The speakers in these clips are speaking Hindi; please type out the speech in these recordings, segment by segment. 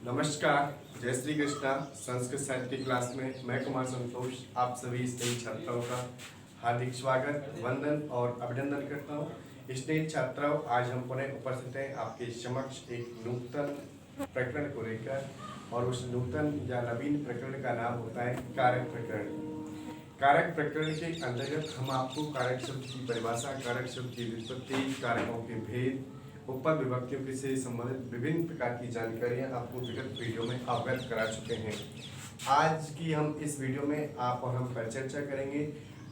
नमस्कार, जय श्री कृष्णा। संस्कृत साहित्य की क्लास में मैं कुमार संतोष आप सभी स्नेही छात्राओं का हार्दिक स्वागत, वंदन और अभिनंदन करता हूँ। स्नेही छात्राओं, आज हम पुनः उपस्थित हैं आपके समक्ष एक नूतन प्रकरण को लेकर, और उस नूतन या नवीन प्रकरण का नाम होता है कारक प्रकरण। कारक प्रकरण के अंतर्गत हम आपको कारक शब्द की परिभाषा, कारक शब्द की व्युत्पत्ति, कारकों के भेद, उपपद विभक्तियों से संबंधित विभिन्न प्रकार की जानकारियां आपको विगत वीडियो में अवगत करा चुके हैं। आज की हम इस वीडियो में आप और हम पर चर्चा करेंगे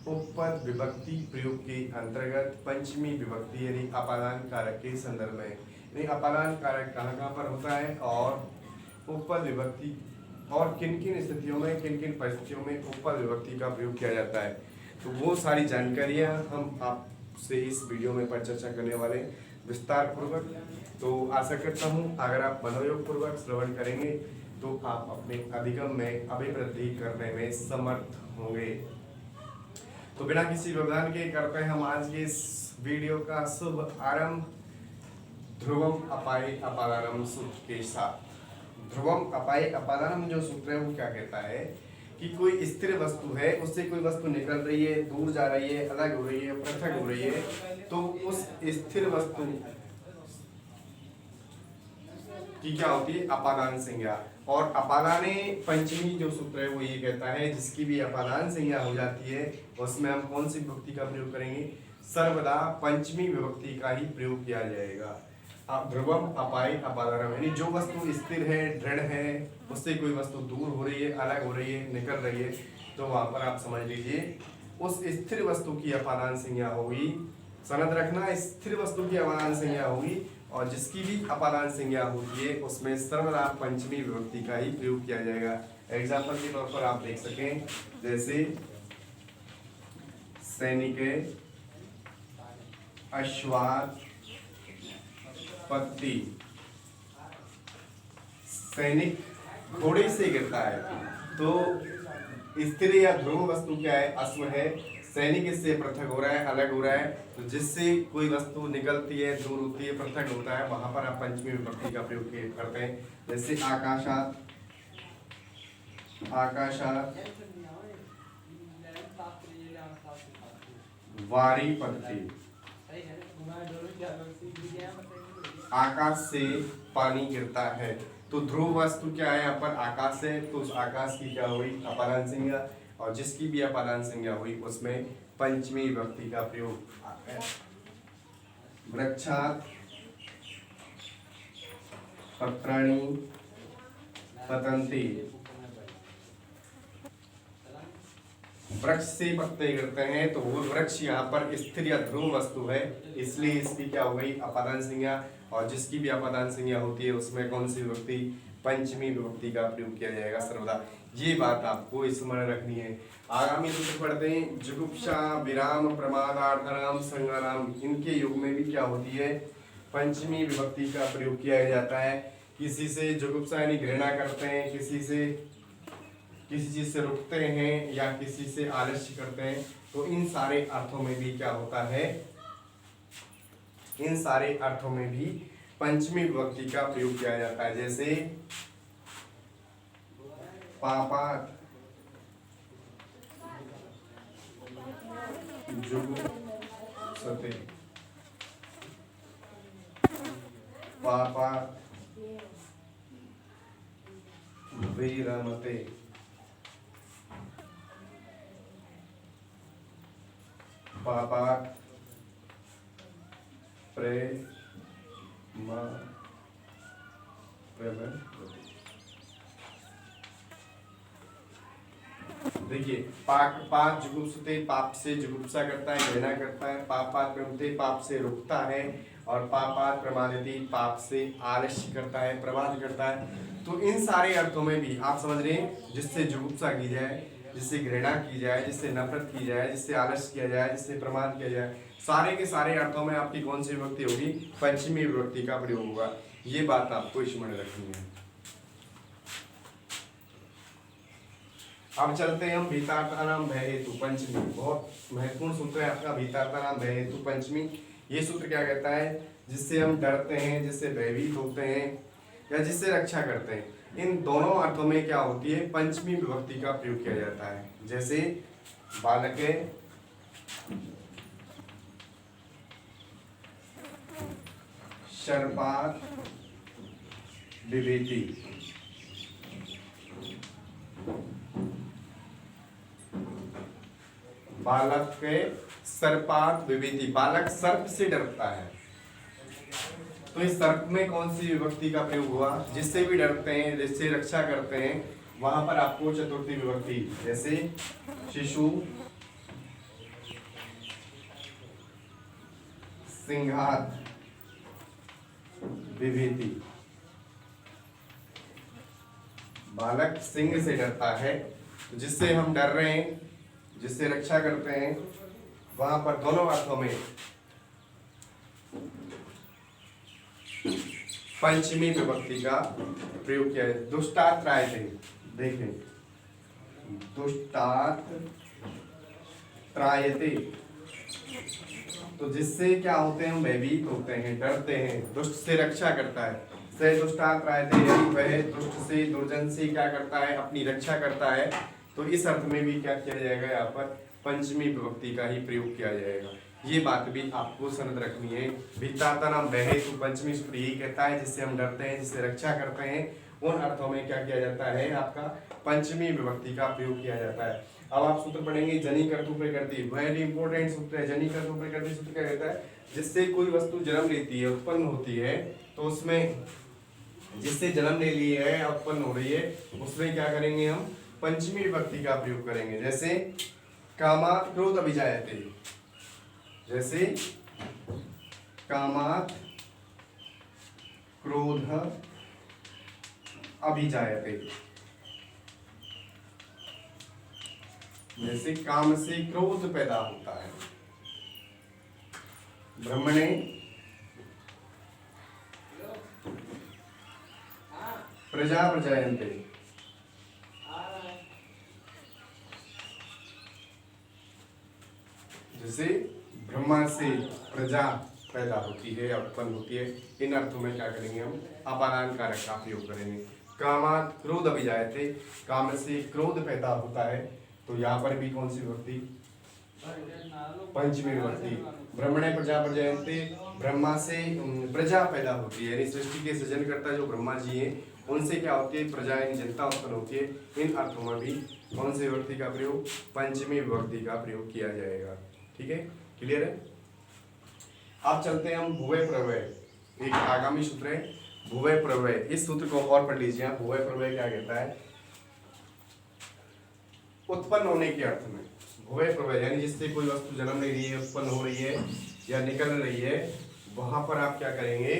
उपपद विभक्ति प्रयोग के अंतर्गत पंचमी विभक्ति यानी अपादान कारक के संदर्भ में। यानी अपादान कारक कहाँ कहाँ पर होता है और उपपद विभक्ति और किन किन स्थितियों में, किन किन परिस्थितियों में उपपद विभक्ति का प्रयोग किया जाता है, तो वो सारी जानकारियां हम आपसे इस वीडियो में पर चर्चा करने वाले विस्तार पूर्वक। तो आशा करता हूं अगर आप मनोयोग पूर्वक श्रवण करेंगे तो आप अपने अधिगम में अभिवृद्धि करने में समर्थ होंगे। तो बिना किसी व्यवधान के करते हैं हम आज के इस वीडियो का शुभ आरंभ ध्रुवम अपाये अपादानम सूत्र के साथ। ध्रुवम अपाये अपादानम जो सूत्र है वो क्या कहता है कि कोई स्थिर वस्तु है, उससे कोई वस्तु निकल रही है, दूर जा रही है, अलग हो रही है, पृथक हो रही है, तो उस स्थिर वस्तु की क्या होती है? अपादान संज्ञा। और अपादाने पंचमी जो सूत्र है वो ये कहता है जिसकी भी अपादान संज्ञा हो जाती है उसमें हम कौन सी विभक्ति का प्रयोग करेंगे? सर्वदा पंचमी विभक्ति का ही प्रयोग किया जाएगा। ध्रुवम अपाये अपादानम यानी जो वस्तु स्थिर है, दृढ़ है, उससे कोई वस्तु दूर हो रही है, अलग हो रही है, निकल रही है, तो वहां पर आप समझ लीजिए उस स्थिर वस्तु की अपादान संज्ञा होगी। सनद रखना, स्थिर वस्तु की अपादान संज्ञा होगी और जिसकी भी अपादान संज्ञा होती है उसमें सर्वदा पंचमी विभक्ति का ही प्रयोग किया जाएगा। एग्जाम्पल के तौर पर आप देख सकें, जैसे सैनिक, अश्वात, पत्ती। सैनिक घोड़े से गिरता है तो स्थिर या ध्रुव वस्तु क्या है? अश्व है। सैनिक इससे पृथक हो रहा है, अलग हो रहा है, तो जिससे कोई वस्तु निकलती है, दूर होती है, पृथक होता है, वहां पर आप पंचमी विभक्ति का प्रयोग करते हैं। जैसे आकाशात, आकाशात, वारी पत्ती। आकाश से पानी गिरता है तो ध्रुव वस्तु क्या है? यहाँ पर आकाश है, तो उस आकाश की क्या हुई? अपादान संज्ञा। और जिसकी भी अपादान संज्ञा हुई उसमें पंचमी विभक्ति का प्रयोग। वृक्षात, पत्राणि पतन्ति। वृक्ष से पत्ते गिरते हैं तो वो वृक्ष यहाँ पर स्थिर या ध्रुव वस्तु है, इसलिए इसकी क्या हो गई? अपादान संज्ञा। और जिसकी भी अपादान संज्ञा होती है उसमें कौन सी विभक्ति? पंचमी विभक्ति का प्रयोग किया जाएगा सर्वदा। ये बात आपको स्मरण रखनी है। आगामी सूत्र पढ़ते हैं, जुगुप्सा, विराम, प्रमादार्थनाम, संज्ञानाम। इनके युग में भी क्या होती है? पंचमी विभक्ति का प्रयोग किया जाता है। किसी से जुगुप्सा यानी घृणा करते हैं, किसी चीज से रुकते हैं या किसी से आलस्य करते हैं, तो इन सारे अर्थों में भी क्या होता है? इन सारे अर्थों में भी पंचमी विभक्ति का प्रयोग किया जाता है। जैसे पापात, जुगुप्सते, पापात, विरमते। पापात, देखिए पाप जुगुप्सते, पाप से जुगुप्सा करता है, घृणा करता है। पापात प्रमते, पाप से रुकता है। और पापात प्रमादति, पाप से आलस्य करता है, प्रमाद करता है। तो इन सारे अर्थों में भी आप समझ रहे हैं, जिससे जुगुप्सा की जाए, जिससे घृणा की जाए, जिससे नफरत की जाए, जिससे आलस्य किया जाए, जिससे प्रमाद किया जाए, सारे के सारे अर्थों में आपकी कौन सी विभक्ति होगी? पंचमी विभक्ति का प्रयोग होगा। ये बात आपको स्मरण रखनी है। अब चलते हैं हम भीतार्था नाम भय हेतु पंचमी। बहुत महत्वपूर्ण सूत्र है आपका भीतार्था नाम भय हेतु पंचमी। ये सूत्र क्या कहता है? जिससे हम डरते हैं, जिससे भयभीत होते हैं, या जिससे रक्षा करते हैं, इन दोनों अर्थों में क्या होती है, पंचमी विभक्ति का प्रयोग किया जाता है। जैसे बालके शर्पात विवेति, बालक के सर्पात विवेति, बालक सर्प से डरता है। तो इस सर्प में कौन सी विभक्ति का प्रयोग हुआ, जिससे भी डरते हैं, जिससे रक्षा करते हैं, वहां पर आपको चतुर्थी विभक्ति, जैसे शिशु सिंघात विभेति, बालक सिंह से डरता है, तो जिससे हम डर रहे हैं, जिससे रक्षा करते हैं, वहां पर दोनों अर्थों में पंचमी विभक्ति का प्रयोग किया है। दुष्टात त्रायते, देखें, दुष्टात त्रायते, तो जिससे क्या होते हैं, हम भयभीत होते हैं, डरते हैं, दुष्ट से रक्षा करता है। से दुष्टात त्रायते, यदि वह दुष्ट से, दुर्जन से क्या करता है, अपनी रक्षा करता है, तो इस अर्थ में भी क्या किया जाएगा, यहाँ पर पंचमी विभक्ति का ही प्रयोग किया जाएगा। ये बात भी आपको समझ रखनी है। भित्ताता नाम बहे, तो पंचमी सूत्र यही कहता है, जिससे हम डरते हैं, जिससे रक्षा करते हैं, उन अर्थों में क्या किया जाता है, आपका पंचमी विभक्ति का प्रयोग किया जाता है। अब आप सूत्र पढ़ेंगे, जनी कर्तु प्रकृति, वेरी इंपॉर्टेंट सूत्र है। जनी कर्तु प्रकृति सूत्र क्या कहता है, जिससे कोई वस्तु जन्म लेती है, उत्पन्न होती है, तो उसमें जिससे जन्म ले ली है, उत्पन्न हो रही है, उसमें क्या करेंगे, हम पंचमी विभक्ति का प्रयोग करेंगे। जैसे कामात् क्रोध अभिजायते, जैसे कामात् क्रोध अभिजायते, जैसे काम से क्रोध पैदा होता है। ब्रह्मणे प्रजा प्रजायन्ते, जैसे ब्रह्मा से प्रजा पैदा होती है, उत्पन्न होती है। इन अर्थों में क्या करेंगे, हम अपादान कारक का प्रयोग करेंगे। कामात् क्रोध अभिजायते, काम से क्रोध पैदा होता है, तो यहाँ पर भी कौन सी विभक्ति, पंचमी विभक्ति। ब्रह्मणे प्रजा प्रजायन्ते, ब्रह्मा से प्रजा पैदा होती है, यानी सृष्टि के सृजनकर्ता जो ब्रह्मा जी हैं, उनसे क्या होती है, प्रजा यानी जनता उत्पन्न होती है। इन अर्थों में भी कौन सी विभक्ति का प्रयोग, पंचमी विभक्ति का प्रयोग किया जाएगा। ठीक है, क्लियर है। अब चलते हैं हम भुवय प्रवय, एक आगामी सूत्र है भुवय प्रवय। इस सूत्र को और पढ़ लीजिए आप। भुवय प्रवय क्या कहता है, उत्पन्न होने के अर्थ में भुवय प्रवय, यानी जिससे कोई वस्तु जन्म ले रही है, उत्पन्न हो रही है या निकल रही है, वहां पर आप क्या करेंगे,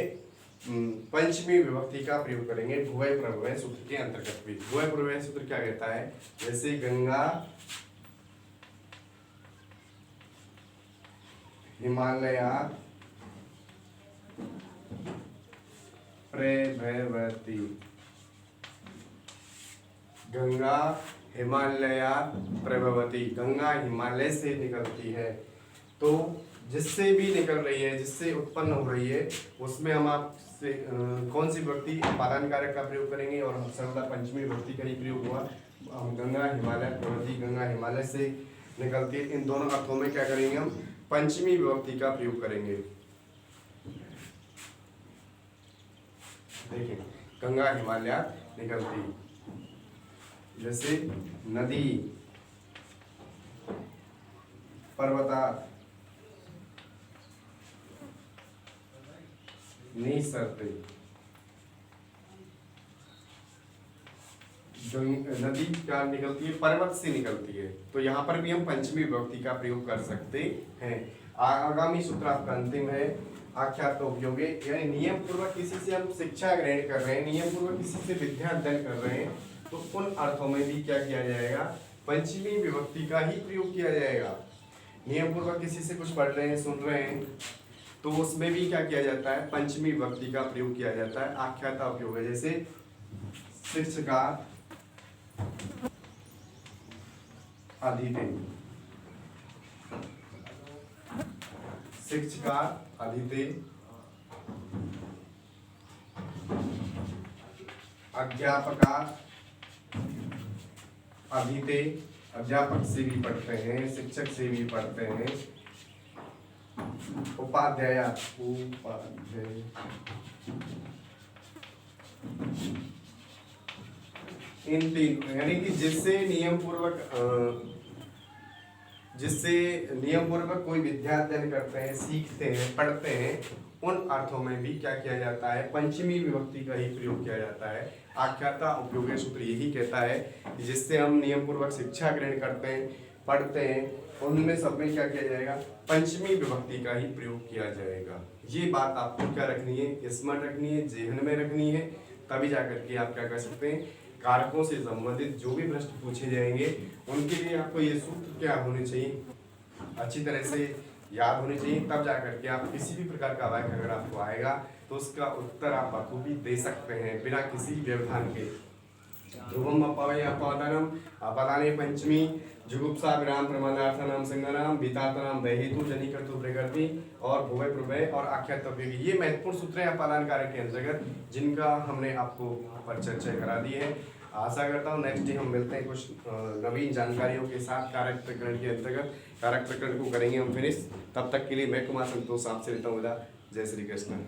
पंचमी विभक्ति का प्रयोग करेंगे भुवय प्रवय सूत्र के अंतर्गत भी। भुवय प्रवय सूत्र क्या कहता है, जैसे गंगा हिमालया प्रभवती, गंगा हिमालया प्रभवती, गंगा हिमालय से निकलती है। तो जिससे भी निकल रही है, जिससे उत्पन्न हो रही है, उसमें हम आपसे कौन सी विभक्ति, अपादान कारक का प्रयोग करेंगे, और सर्वदा पंचमी विभक्ति का ही प्रयोग हुआ। हम गंगा हिमालय प्रभवती, गंगा हिमालय से निकलती है, इन दोनों अर्थों में क्या करेंगे, हम पंचमी विभक्ति का प्रयोग करेंगे। देखिए, गंगा हिमालय निकलती, जैसे नदी पर्वतात् निसरते, नदी क्या निकलती है, पर्वत से निकलती है। तो यहाँ पर भी हम पंचमी विभक्ति का प्रयोग कर सकते हैं। आगामी सूत्र आपका अंतिम है, आख्यात उपयोगे, यानी नियम पूर्वक किसी से हम शिक्षा ग्रहण कर रहे हैं, नियम पूर्वक किसी से विद्या अध्ययन कर रहे हैं, तो उन अर्थों में भी क्या किया जाएगा, पंचमी विभक्ति का ही प्रयोग किया जाएगा। नियम पूर्वक किसी से कुछ पढ़ रहे हैं, सुन रहे हैं, तो उसमें भी क्या किया जाता है, पंचमी विभक्ति का प्रयोग किया जाता है। आख्याता उपयोग है, जैसे शिक्षका अधीते, शिक्षका अधीते, अध्यापका अभिते, अध्यापक से भी पढ़ते हैं, शिक्षक से भी पढ़ते हैं, उपाध्याय उपाध्याय इन तीन, यानी कि जिससे नियम पूर्वक कोई विद्याध्ययन करते हैं, सीखते हैं, पढ़ते हैं, उन अर्थों में भी क्या किया जाता है, पंचमी विभक्ति का ही प्रयोग किया जाता है। आख्याता उपयोगी सूत्र यही कहता है कि जिससे हम नियम पूर्वक शिक्षा ग्रहण करते हैं, पढ़ते हैं, उनमें सब में क्या किया जाएगा, पंचमी विभक्ति का ही प्रयोग किया जाएगा। ये बात आपको क्या रखनी है, स्मरण रखनी है, जेहन में रखनी है, तभी जाकर के आप क्या कर सकते हैं, कारकों से संबंधित जो भी प्रश्न पूछे जाएंगे उनके लिए आपको ये सूत्र क्या होने चाहिए, अच्छी तरह से याद होने चाहिए। तब जाकर के आप किसी भी प्रकार का वाक्य अगर आपको आएगा तो उसका उत्तर आप बखूबी दे सकते हैं बिना किसी व्यवधान के। ध्रुवम अपवय अपादानम अपदाने पंचमी जुगुप्सा विराम प्रमादार्थानाम संगनाम वितातनाम वहेतु जनिकर्तु प्रकृति और भुवय प्रभय और आख्यातव्य, ये महत्वपूर्ण सूत्र हैं अपादान कार्य के अंतर्गत जिनका हमने आपको परिचय करा दी है। आशा करता हूँ नेक्स्ट डे हम मिलते हैं कुछ नवीन जानकारियों के साथ। कारक प्रकरण के अंतर्गत कारक प्रकरण को करेंगे हम फिनिश। तब तक के लिए मैं कुमार संतोष आपसे लेता हूँ विदा। जय श्री कृष्ण।